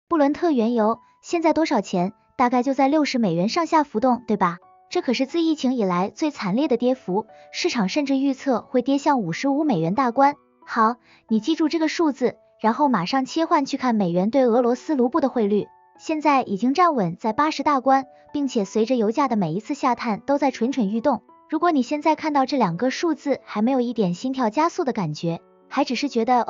布伦特原油现在多少钱？大概就在$60上下浮动，对吧？这可是自疫情以来最惨烈的跌幅，市场甚至预测会跌向$55大关。好，你记住这个数字，然后马上切换去看美元对俄罗斯卢布的汇率，现在已经站稳在80大关，并且随着油价的每一次下探都在蠢蠢欲动。如果你现在看到这两个数字还没有一点心跳加速的感觉，还只是觉得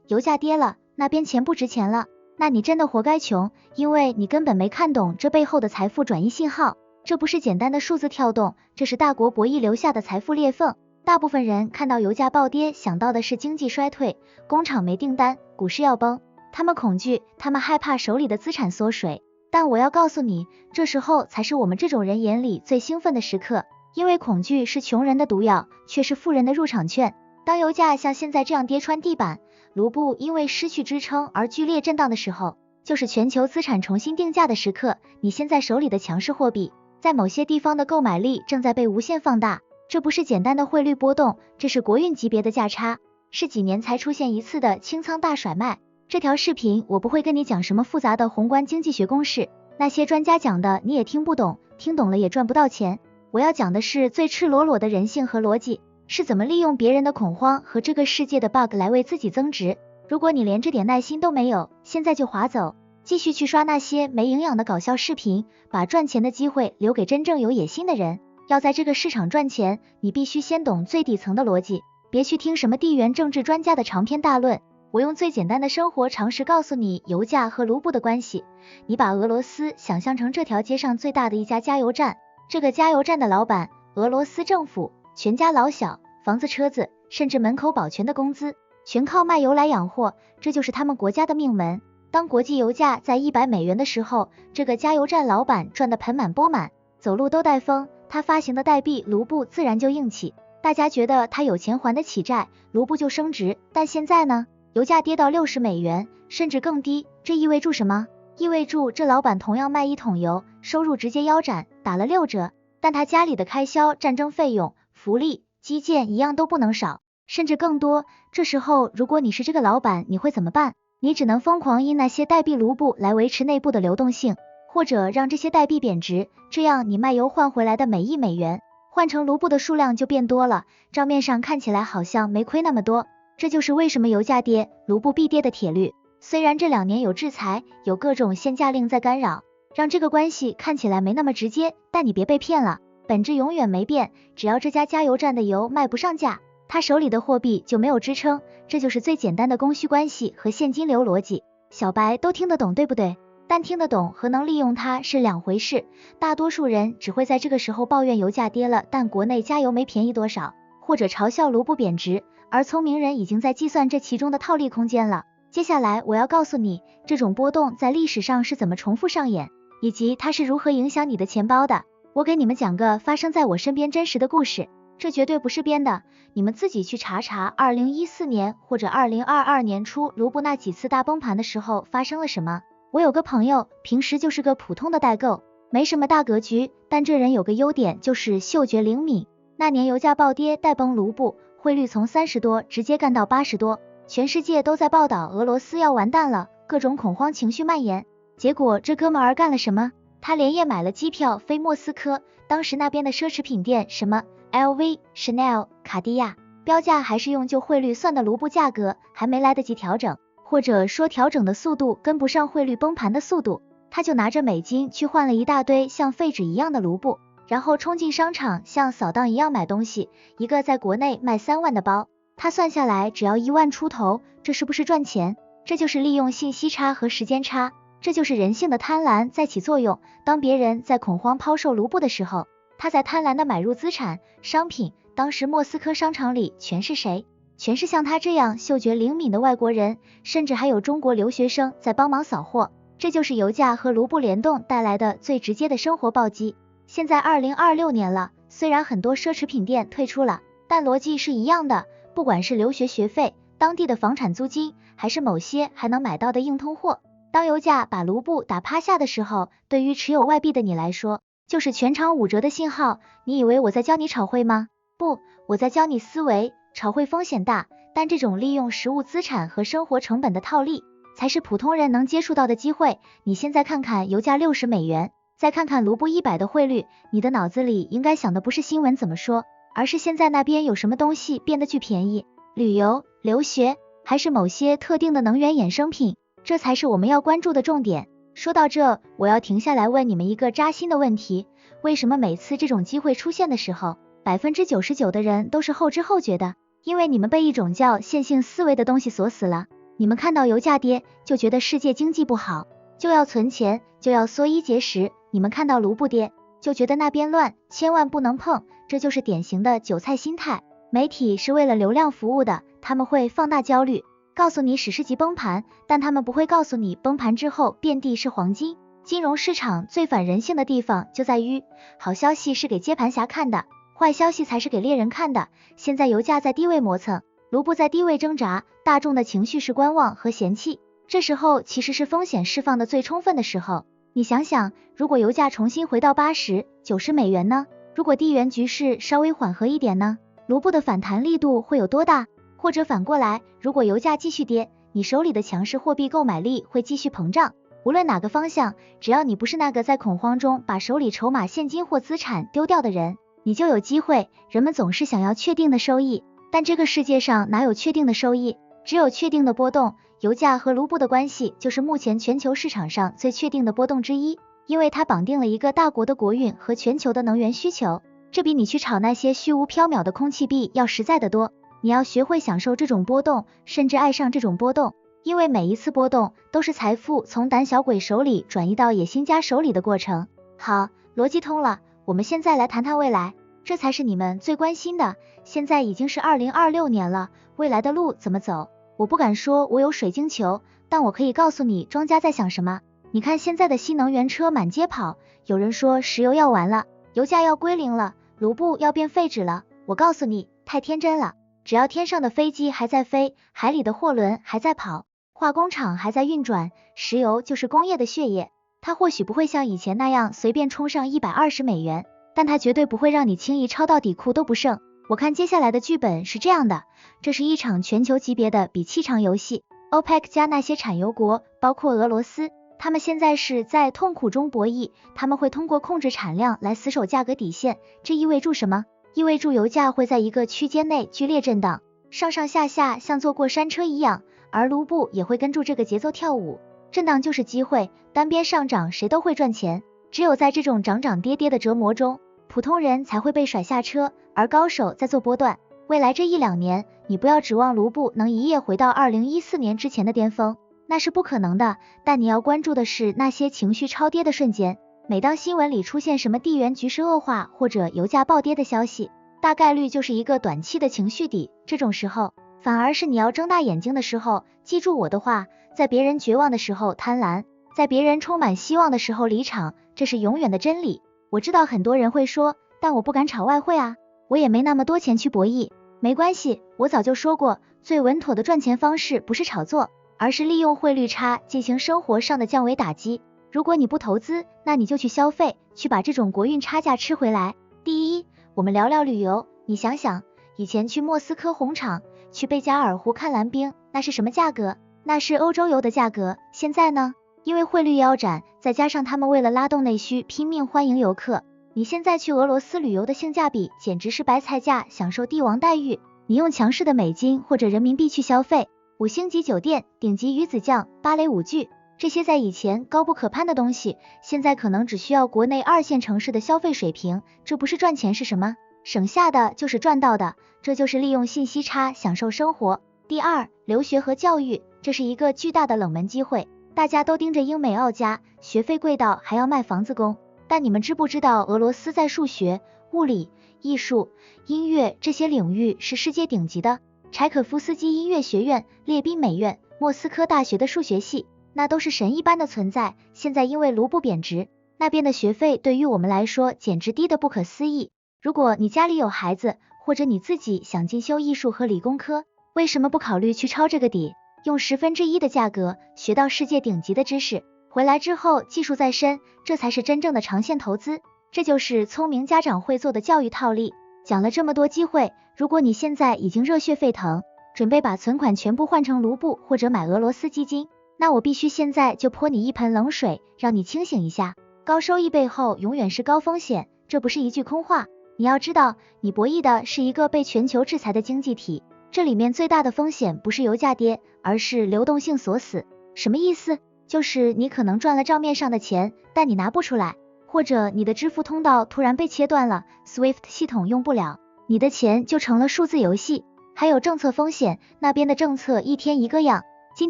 油价跌了，那边钱不值钱了，那你真的活该穷，因为你根本没看懂这背后的财富转移信号。这不是简单的数字跳动，这是大国博弈留下的财富裂缝。大部分人看到油价暴跌，想到的是经济衰退，工厂没订单，股市要崩，他们恐惧，他们害怕手里的资产缩水。但我要告诉你，这时候才是我们这种人眼里最兴奋的时刻，因为恐惧是穷人的毒药，却是富人的入场券。当油价像现在这样跌穿地板，卢布因为失去支撑而剧烈震荡的时候，就是全球资产重新定价的时刻。你现在手里的强势货币，在某些地方的购买力正在被无限放大，这不是简单的汇率波动，这是国运级别的价差，是几年才出现一次的清仓大甩卖。这条视频我不会跟你讲什么复杂的宏观经济学公式，那些专家讲的你也听不懂，听懂了也赚不到钱。我要讲的是最赤裸裸的人性和逻辑，是怎么利用别人的恐慌和这个世界的 bug 来为自己增值。如果你连这点耐心都没有，现在就划走，继续去刷那些没营养的搞笑视频，把赚钱的机会留给真正有野心的人。要在这个市场赚钱，你必须先懂最底层的逻辑，别去听什么地缘政治专家的长篇大论。我用最简单的生活常识告诉你油价和卢布的关系。你把俄罗斯想象成这条街上最大的一家加油站，这个加油站的老板，俄罗斯政府，全家老小，房子车子，甚至门口保全的工资，全靠卖油来养活，这就是他们国家的命门。当国际油价在$100的时候，这个加油站老板赚得盆满钵满，走路都带风，他发行的代币卢布自然就硬气，大家觉得他有钱还得起债，卢布就升值。但现在呢，油价跌到$60，甚至更低，这意味着什么？意味着这老板同样卖1桶油，收入直接腰斩，打了6折，但他家里的开销、战争费用、福利、基建一样都不能少，甚至更多。这时候如果你是这个老板，你会怎么办？你只能疯狂印那些代币卢布来维持内部的流动性，或者让这些代币贬值，这样你卖油换回来的每1美元换成卢布的数量就变多了，账面上看起来好像没亏那么多。这就是为什么油价跌，卢布必跌的铁律。虽然这2年有制裁，有各种限价令在干扰，让这个关系看起来没那么直接，但你别被骗了，本质永远没变，只要这家加油站的油卖不上价，他手里的货币就没有支撑，这就是最简单的供需关系和现金流逻辑。小白都听得懂，对不对？但听得懂和能利用它是两回事，大多数人只会在这个时候抱怨油价跌了，但国内加油没便宜多少，或者嘲笑卢布贬值，而聪明人已经在计算这其中的套利空间了。接下来我要告诉你，这种波动在历史上是怎么重复上演，以及它是如何影响你的钱包的。我给你们讲个发生在我身边真实的故事，这绝对不是编的，你们自己去查查2014年或者2022年初卢布那几次大崩盘的时候发生了什么。我有个朋友，平时就是个普通的代购，没什么大格局，但这人有个优点，就是嗅觉灵敏。那年油价暴跌带崩卢布，汇率从30多直接干到80多，全世界都在报道俄罗斯要完蛋了，各种恐慌情绪蔓延。结果这哥们儿干了什么？他连夜买了机票飞莫斯科，当时那边的奢侈品店什么 LV、Chanel、卡地亚，标价还是用旧汇率算的卢布价格，还没来得及调整，或者说调整的速度跟不上汇率崩盘的速度，他就拿着美金去换了一大堆像废纸一样的卢布，然后冲进商场像扫荡一样买东西，一个在国内卖3万的包，他算下来只要1万出头，这是不是赚钱？这就是利用信息差和时间差，这就是人性的贪婪在起作用。当别人在恐慌抛售卢布的时候，他在贪婪的买入资产、商品。当时莫斯科商场里全是谁？全是像他这样嗅觉灵敏的外国人，甚至还有中国留学生在帮忙扫货。这就是油价和卢布联动带来的最直接的生活暴击。现在2026年了，虽然很多奢侈品店退出了，但逻辑是一样的，不管是留学学费、当地的房产租金，还是某些还能买到的硬通货，当油价把卢布打趴下的时候，对于持有外币的你来说，就是全场5折的信号。你以为我在教你炒汇吗？不，我在教你思维。炒汇风险大，但这种利用实物资产和生活成本的套利，才是普通人能接触到的机会。你现在看看油价$60，再看看卢布100的汇率，你的脑子里应该想的不是新闻怎么说，而是现在那边有什么东西变得巨便宜，旅游、留学，还是某些特定的能源衍生品，这才是我们要关注的重点。说到这，我要停下来问你们一个扎心的问题，为什么每次这种机会出现的时候，99%的人都是后知后觉的？因为你们被一种叫线性思维的东西锁死了。你们看到油价跌，就觉得世界经济不好，就要存钱，就要缩衣节食；你们看到卢布跌，就觉得那边乱，千万不能碰，这就是典型的韭菜心态。媒体是为了流量服务的，他们会放大焦虑，告诉你史诗级崩盘，但他们不会告诉你崩盘之后遍地是黄金。金融市场最反人性的地方就在于，好消息是给接盘侠看的，坏消息才是给猎人看的。现在油价在低位磨蹭，卢布在低位挣扎，大众的情绪是观望和嫌弃，这时候其实是风险释放的最充分的时候。你想想，如果油价重新回到80、90美元呢？如果地缘局势稍微缓和一点呢？卢布的反弹力度会有多大？或者反过来，如果油价继续跌，你手里的强势货币购买力会继续膨胀。无论哪个方向，只要你不是那个在恐慌中把手里筹码现金或资产丢掉的人，你就有机会。人们总是想要确定的收益，但这个世界上哪有确定的收益，只有确定的波动。油价和卢布的关系就是目前全球市场上最确定的波动之一，因为它绑定了一个大国的国运和全球的能源需求，这比你去炒那些虚无缥缈的空气币要实在得多。你要学会享受这种波动，甚至爱上这种波动，因为每一次波动都是财富从胆小鬼手里转移到野心家手里的过程。好，逻辑通了，我们现在来谈谈未来，这才是你们最关心的。现在已经是2026年了，未来的路怎么走？我不敢说我有水晶球，但我可以告诉你庄家在想什么。你看现在的新能源车满街跑，有人说石油要完了，油价要归零了，卢布要变废纸了。我告诉你，太天真了。只要天上的飞机还在飞，海里的货轮还在跑，化工厂还在运转，石油就是工业的血液。它或许不会像以前那样随便冲上120美元，但它绝对不会让你轻易抄到底裤都不剩。我看接下来的剧本是这样的，这是一场全球级别的比气场游戏。OPEC 加那些产油国，包括俄罗斯，他们现在是在痛苦中博弈，他们会通过控制产量来死守价格底线。这意味着什么？意味着油价会在一个区间内剧烈震荡，上上下下像坐过山车一样，而卢布也会跟住这个节奏跳舞。震荡就是机会，单边上涨谁都会赚钱，只有在这种涨涨跌跌的折磨中，普通人才会被甩下车，而高手在做波段。未来这1-2年，你不要指望卢布能一夜回到2014年之前的巅峰，那是不可能的，但你要关注的是那些情绪超跌的瞬间。每当新闻里出现什么地缘局势恶化或者油价暴跌的消息，大概率就是一个短期的情绪底，这种时候反而是你要睁大眼睛的时候。记住我的话，在别人绝望的时候贪婪，在别人充满希望的时候离场，这是永远的真理。我知道很多人会说，但我不敢炒外汇啊，我也没那么多钱去博弈。没关系，我早就说过，最稳妥的赚钱方式不是炒作，而是利用汇率差进行生活上的降维打击。如果你不投资，那你就去消费，去把这种国运差价吃回来。第一，我们聊聊旅游。你想想，以前去莫斯科红场，去贝加尔湖看蓝冰，那是什么价格？那是欧洲游的价格。现在呢？因为汇率腰斩，再加上他们为了拉动内需，拼命欢迎游客，你现在去俄罗斯旅游的性价比简直是白菜价，享受帝王待遇。你用强势的美金或者人民币去消费，5星级酒店、顶级鱼子酱、芭蕾舞剧，这些在以前高不可攀的东西，现在可能只需要国内2线城市的消费水平。这不是赚钱是什么？省下的就是赚到的，这就是利用信息差享受生活。第二，留学和教育，这是一个巨大的冷门机会，大家都盯着英美澳加，学费贵到还要卖房子供。但你们知不知道俄罗斯在数学、物理、艺术、音乐这些领域是世界顶级的？柴可夫斯基音乐学院、列宾美院、莫斯科大学的数学系，那都是神一般的存在。现在因为卢布贬值，那边的学费对于我们来说简直低得不可思议。如果你家里有孩子，或者你自己想进修艺术和理工科，为什么不考虑去抄这个底，用1/10的价格学到世界顶级的知识，回来之后技术再深，这才是真正的长线投资。这就是聪明家长会做的教育套利。讲了这么多机会，如果你现在已经热血沸腾，准备把存款全部换成卢布或者买俄罗斯基金，那我必须现在就泼你一盆冷水，让你清醒一下。高收益背后永远是高风险，这不是一句空话。你要知道，你博弈的是一个被全球制裁的经济体，这里面最大的风险不是油价跌，而是流动性锁死。什么意思？就是你可能赚了账面上的钱，但你拿不出来，或者你的支付通道突然被切断了， SWIFT 系统用不了，你的钱就成了数字游戏。还有政策风险，那边的政策一天一个样，今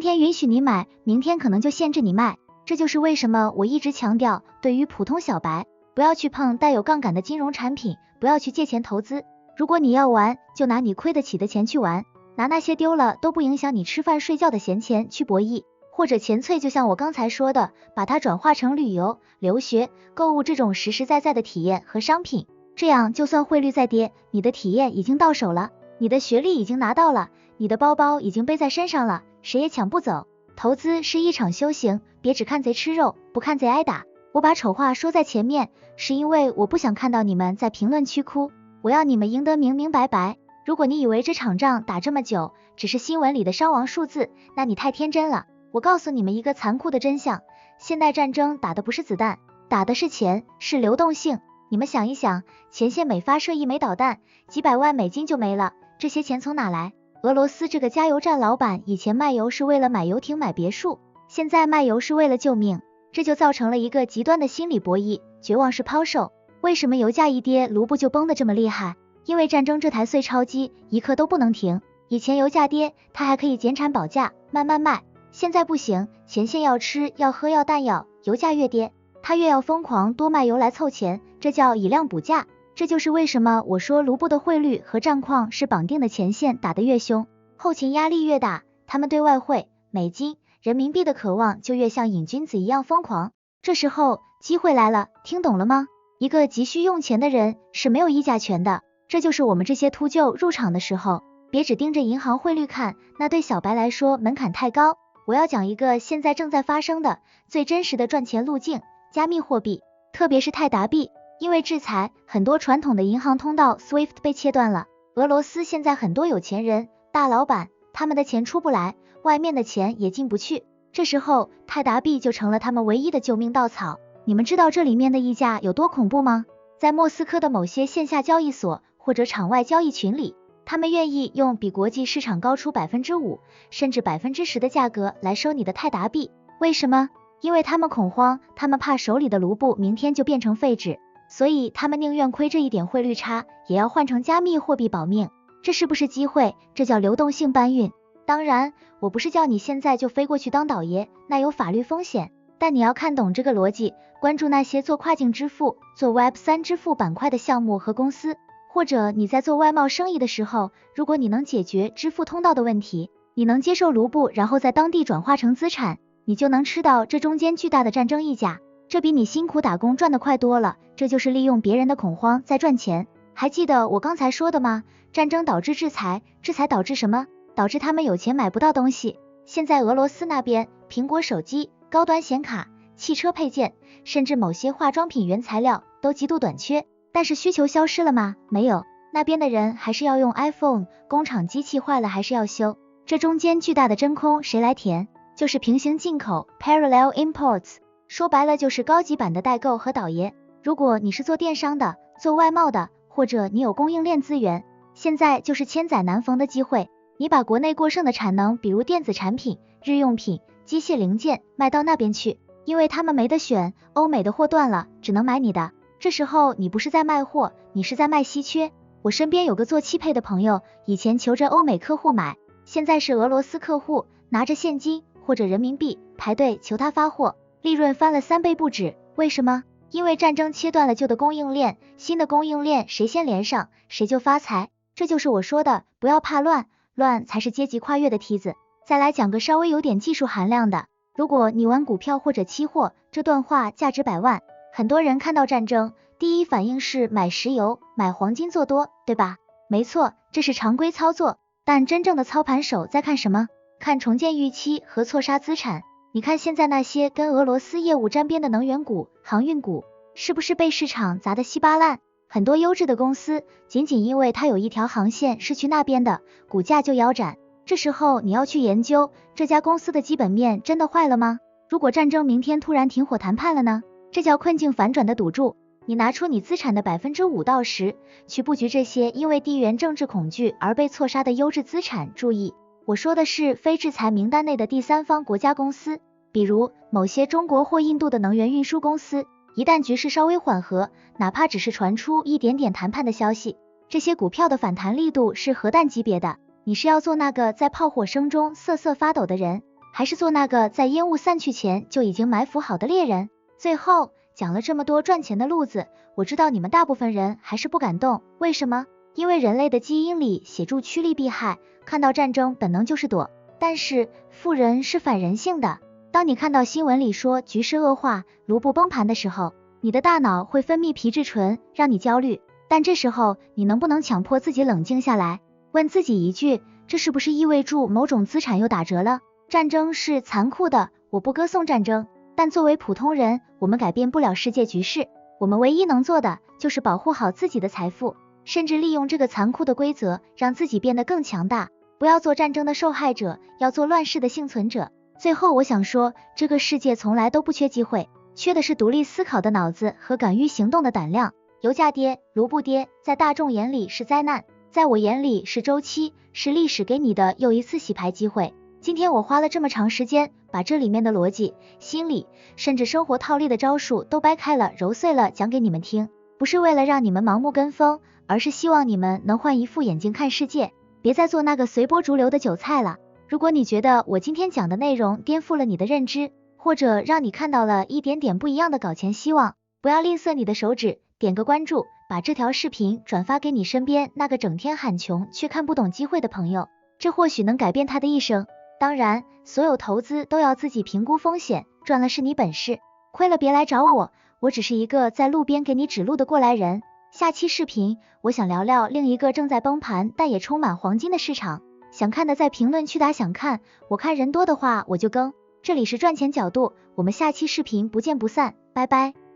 天允许你买，明天可能就限制你卖。这就是为什么我一直强调，对于普通小白，不要去碰带有杠杆的金融产品，不要去借钱投资。如果你要玩，就拿你亏得起的钱去玩，拿那些丢了都不影响你吃饭睡觉的闲钱去博弈，或者钱粹就像我刚才说的，把它转化成旅游、留学、购物这种实实在在的体验和商品，这样就算汇率再跌，你的体验已经到手了，你的学历已经拿到了，你的包包已经背在身上了，谁也抢不走。投资是一场修行，别只看贼吃肉，不看贼挨打。我把丑话说在前面，是因为我不想看到你们在评论区哭，我要你们赢得明明白白。如果你以为这场仗打这么久，只是新闻里的伤亡数字，那你太天真了。我告诉你们一个残酷的真相，现代战争打的不是子弹，打的是钱，是流动性。你们想一想，前线每发射一枚导弹，几百万美金就没了，这些钱从哪来？俄罗斯这个加油站老板以前卖油是为了买游艇买别墅，现在卖油是为了救命，这就造成了一个极端的心理博弈，绝望是抛售。为什么油价一跌，卢布就崩得这么厉害？因为战争这台碎钞机一刻都不能停。以前油价跌，它还可以减产保价，慢慢卖，现在不行，前线要吃要喝要弹药，油价越跌，它越要疯狂多卖油来凑钱，这叫以量补价。这就是为什么我说卢布的汇率和战况是绑定的，前线打得越凶，后勤压力越大，他们对外汇、美金、人民币的渴望就越像瘾君子一样疯狂。这时候机会来了，听懂了吗？一个急需用钱的人是没有议价权的，这就是我们这些秃鹫入场的时候，别只盯着银行汇率看，那对小白来说门槛太高。我要讲一个现在正在发生的最真实的赚钱路径，加密货币，特别是泰达币。因为制裁，很多传统的银行通道 SWIFT 被切断了。俄罗斯现在很多有钱人、大老板，他们的钱出不来，外面的钱也进不去。这时候，泰达币就成了他们唯一的救命稻草。你们知道这里面的溢价有多恐怖吗？在莫斯科的某些线下交易所或者场外交易群里，他们愿意用比国际市场高出 5%甚至 10%的价格来收你的泰达币。为什么？因为他们恐慌，他们怕手里的卢布明天就变成废纸。所以他们宁愿亏这一点汇率差，也要换成加密货币保命。这是不是机会？这叫流动性搬运。当然，我不是叫你现在就飞过去当倒爷，那有法律风险。但你要看懂这个逻辑，关注那些做跨境支付、做 Web3 支付板块的项目和公司，或者你在做外贸生意的时候，如果你能解决支付通道的问题，你能接受卢布，然后在当地转化成资产，你就能吃到这中间巨大的战争溢价。这比你辛苦打工赚的快多了，这就是利用别人的恐慌在赚钱。还记得我刚才说的吗？战争导致制裁，制裁导致什么？导致他们有钱买不到东西。现在俄罗斯那边，苹果手机、高端显卡、汽车配件，甚至某些化妆品原材料都极度短缺，但是需求消失了吗？没有，那边的人还是要用 iPhone， 工厂机器坏了还是要修。这中间巨大的真空谁来填？就是平行进口 Parallel Imports。说白了就是高级版的代购和倒爷。如果你是做电商的、做外贸的，或者你有供应链资源，现在就是千载难逢的机会。你把国内过剩的产能，比如电子产品、日用品、机械零件卖到那边去，因为他们没得选，欧美的货断了，只能买你的。这时候你不是在卖货，你是在卖稀缺。我身边有个做汽配的朋友，以前求着欧美客户买，现在是俄罗斯客户，拿着现金或者人民币排队求他发货。利润翻了3倍不止，为什么？因为战争切断了旧的供应链，新的供应链谁先连上，谁就发财。这就是我说的，不要怕乱，乱才是阶级跨越的梯子。再来讲个稍微有点技术含量的，如果你玩股票或者期货，这段话价值100万。很多人看到战争，第一反应是买石油、买黄金做多，对吧？没错，这是常规操作，但真正的操盘手在看什么？看重建预期和错杀资产。你看现在那些跟俄罗斯业务沾边的能源股、航运股，是不是被市场砸得稀巴烂？很多优质的公司，仅仅因为它有一条航线是去那边的，股价就腰斩。这时候你要去研究这家公司的基本面真的坏了吗？如果战争明天突然停火谈判了呢？这叫困境反转的赌注。你拿出你资产的5%到10%，去布局这些因为地缘政治恐惧而被错杀的优质资产。注意，我说的是非制裁名单内的第三方国家公司，比如某些中国或印度的能源运输公司。一旦局势稍微缓和，哪怕只是传出一点点谈判的消息，这些股票的反弹力度是核弹级别的。你是要做那个在炮火声中瑟瑟发抖的人，还是做那个在烟雾散去前就已经埋伏好的猎人？最后讲了这么多赚钱的路子，我知道你们大部分人还是不敢动，为什么？因为人类的基因里写住趋利避害，看到战争本能就是躲。但是富人是反人性的，当你看到新闻里说局势恶化，卢布崩盘的时候，你的大脑会分泌皮质醇，让你焦虑。但这时候你能不能强迫自己冷静下来，问自己一句，这是不是意味着某种资产又打折了？战争是残酷的，我不歌颂战争，但作为普通人，我们改变不了世界局势，我们唯一能做的就是保护好自己的财富，甚至利用这个残酷的规则让自己变得更强大。不要做战争的受害者，要做乱世的幸存者。最后我想说，这个世界从来都不缺机会，缺的是独立思考的脑子和敢于行动的胆量。油价跌，卢布跌，在大众眼里是灾难，在我眼里是周期，是历史给你的又一次洗牌机会。今天我花了这么长时间，把这里面的逻辑、心理，甚至生活套利的招数都掰开了揉碎了讲给你们听，不是为了让你们盲目跟风，而是希望你们能换一副眼睛看世界，别再做那个随波逐流的韭菜了。如果你觉得我今天讲的内容颠覆了你的认知，或者让你看到了一点点不一样的搞钱希望，不要吝啬你的手指，点个关注，把这条视频转发给你身边那个整天喊穷却看不懂机会的朋友，这或许能改变他的一生。当然，所有投资都要自己评估风险，赚了是你本事，亏了别来找我，我只是一个在路边给你指路的过来人。下期视频，我想聊聊另一个正在崩盘但也充满黄金的市场，想看的在评论区打想看，我看人多的话我就更。这里是赚钱角度，我们下期视频不见不散，拜拜。